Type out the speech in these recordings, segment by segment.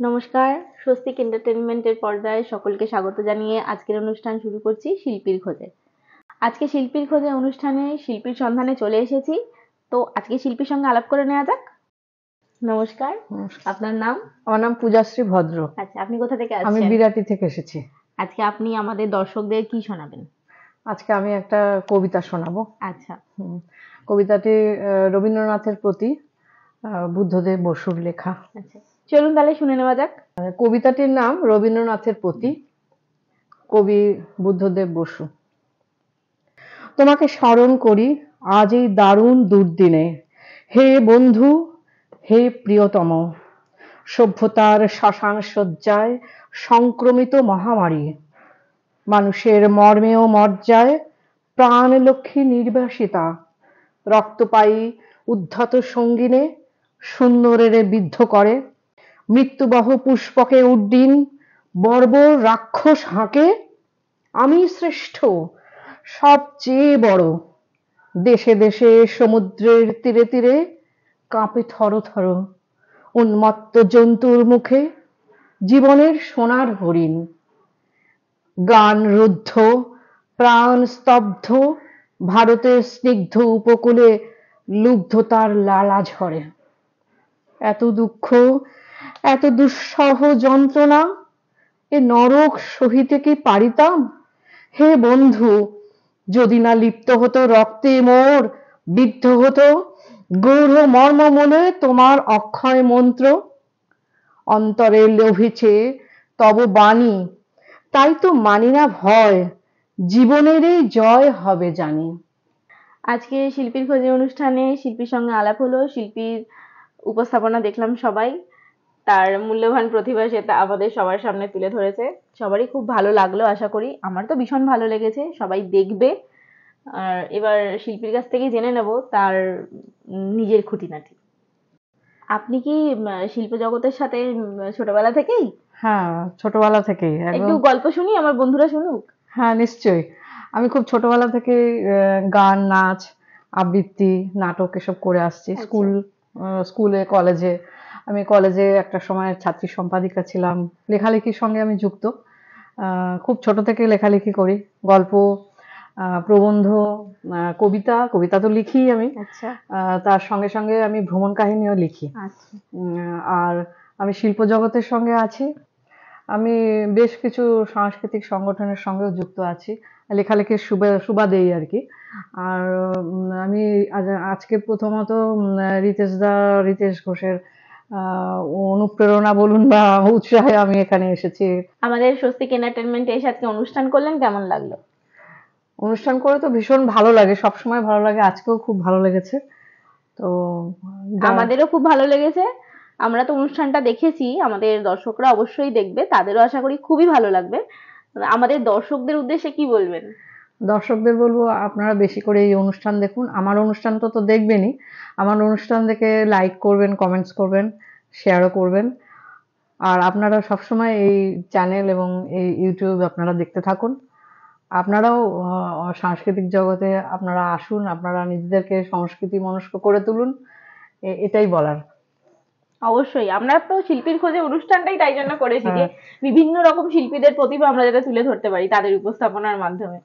নমস্কার, স্বস্তিক এন্টারটেইনমেন্টের পর্দায় সকলকে স্বাগত জানিয়ে আজকের অনুষ্ঠান শুরু করছি শিল্পীর খোঁজে। আজকে শিল্পীর খোঁজে অনুষ্ঠানে শিল্পীর সন্ধানে চলে এসেছি। তো আজকে শিল্পীর সঙ্গে আলাপ করে নেওয়া যাক। নমস্কার, আপনার নাম? আমার নাম পূজাশ্রী ভদ্র। আচ্ছা, আপনি কোথা থেকে আমি আসছেন? বিরাটি থেকে এসেছি। আজকে আপনি আমাদের দর্শকদের কি শোনাবেন? আজকে আমি একটা কবিতা শোনাবো। আচ্ছা, কবিতাটি রবীন্দ্রনাথের প্রতি বুদ্ধদেব বসুর লেখা। আচ্ছা, চলুন তাহলে শুনে নেওয়া যাক। কবিতাটির নাম রবীন্দ্রনাথের প্রতি, কবি বুদ্ধদেব বসু। তোমাকে স্মরণ করি আজ এই দারুণ দুর্দিনে, হে বন্ধু, হে প্রিয়তম। সভ্যতার শ্মশান সজ্জায় সংক্রমিত মহামারী, মানুষের মর্মে ও মজ্জায় প্রাণলক্ষ্মী নির্বাসিতা, রক্তপায়ী উদ্ধত সঙ্গিনে সুন্দরেরে বিদ্ধ করে, মৃত্যুবহ পুষ্পকে উড্ডিন বর্বর রাক্ষস হাঁকে। আমি শ্রেষ্ঠ, সবচেয়ে বড়, দেশে দেশে সমুদ্রের তীরে তীরে কাঁপে থর থর উন্মত্ত জন্তুর মুখে জীবনের সোনার হরিণ। গান রুদ্ধ, প্রাণ স্তব্ধ, ভারতের স্নিগ্ধ উপকূলে লুব্ধতার লালা ঝরে। এত দুঃখ, এত দুঃসহ যন্ত্রণা, এ নরক সহিতে কি পারিতাম? হে বন্ধু, যদি না লিপ্ত হতো রক্তে মোর, বিদ্ধ হতো গৌর মর্মমূলে তোমার অক্ষয় মন্ত্র। অন্তরে লোভিছে তব বাণী, তাই তো মানি না ভয়, জীবনেরই জয় হবে জানি। আজকে শিল্পীর খোঁজে অনুষ্ঠানে শিল্পীর সঙ্গে আলাপ হলো, শিল্পীর উপস্থাপনা দেখলাম সবাই, তার মূল্যবান প্রতিভা সেটা আমাদের সবার সামনে তুলে ধরেছে। সবারই খুব ভালো লাগলো আশা করি। আমার তো ভীষণ ভালো লেগেছে, সবাই দেখবে। আর এবার শিল্পীর কাছ থেকে জেনে নেব তার নিজের খুঁটিনাটি। আপনি কি শিল্প জগতের সাথে ছোটবেলা থেকেই? হ্যাঁ, ছোটবেলা থেকেই। একটু গল্প শুনি, আমার বন্ধুরা শুনুক। হ্যাঁ, নিশ্চয়ই। আমি খুব ছোটবেলা থেকে গান, নাচ, আবৃত্তি, নাটক এসব করে আসছি। স্কুলে, কলেজে। আমি কলেজে একটা সময় ছাত্রী সম্পাদিকা ছিলাম। লেখালেখির সঙ্গে আমি যুক্ত। খুব ছোট থেকে লেখালেখি করি। গল্প, প্রবন্ধ, কবিতা তো লিখি আমি। আচ্ছা, তার সঙ্গে সঙ্গে আমি ভ্রমণ কাহিনীও লিখি। আচ্ছা, আর আমি শিল্প জগতের সঙ্গে আছি। আমি বেশ কিছু সাংস্কৃতিক সংগঠনের সঙ্গেও যুক্ত আছি, লেখালেখির সুবাদেই আর কি। আর আমি আজকে প্রথমত রিতেশ ঘোষের অনুপ্রেরণা বলুন বা উৎসাহে আমি এখানে এসেছি। আমাদের স্বস্তিক এন্টারটেইনমেন্টে এসে আজকে অনুষ্ঠান করলেন, কেমন লাগলো? অনুষ্ঠান করে তো ভীষণ ভালো লাগে, সবসময় ভালো লাগে, আজকেও খুব ভালো লেগেছে। তো আমাদেরও খুব ভালো লেগেছে। আমরা তো অনুষ্ঠানটা দেখেছি, আমাদের দর্শকরা অবশ্যই দেখবে, তাদেরও আশা করি খুবই ভালো লাগবে। আমাদের দর্শকদের উদ্দেশ্যে কি বলবেন? দর্শকদের বলবো আপনারা বেশি করে এই অনুষ্ঠান দেখুন। আমার অনুষ্ঠান তো দেখবেনই, আমার অনুষ্ঠান দেখে লাইক করবেন, কমেন্টস করবেন, শেয়ারও করবেন। আর আপনারা সবসময় এই চ্যানেল এবং এই ইউটিউব আপনারা দেখতে থাকুন। আপনারাও সাংস্কৃতিক জগতে আপনারা আসুন, আপনারা নিজেদেরকে সংস্কৃতি মনস্ক করে তুলুন, এটাই বলার। অবশ্যই, আমরা তো শিল্পীর খোঁজে অনুষ্ঠানটাই তাই জন্য করেছি যে বিভিন্ন রকম শিল্পীদের প্রতিভা আমরা যাতে তুলে ধরতে পারি তাদের উপস্থাপনার মাধ্যমে।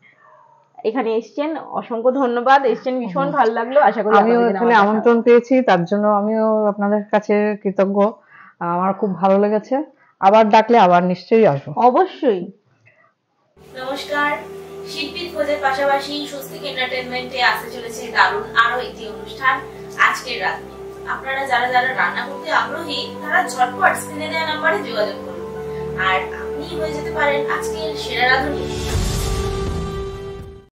এখানে এসছেন, অসংখ্য ধন্যবাদ। এসছেন, ভীষণ ভালো লাগলো। আশা করি আমিও এখানে আমন্ত্রণ পেয়েছি, তার জন্য আমিও আপনাদের কাছে কৃতজ্ঞ। আমার খুব ভালো লেগেছে। আবার ডাকলে আবার নিশ্চয়ই আসবো। অবশ্যই। নমস্কার, শিল্পীর খোঁজের পাশাপাশি স্বস্তিক এন্টারটেইনমেন্টে আসতে চলেছে দারুণ আরো একটি অনুষ্ঠান আজকের রাতে। আপনারা যারা যারা রান্না করতে আগ্রহী তারা ঝটপট স্ক্রিনে দেওয়া নম্বরে যোগাযোগ করুন আর আপনি হয়ে যেতে পারেন আজকের সেরা রাঁধুনি।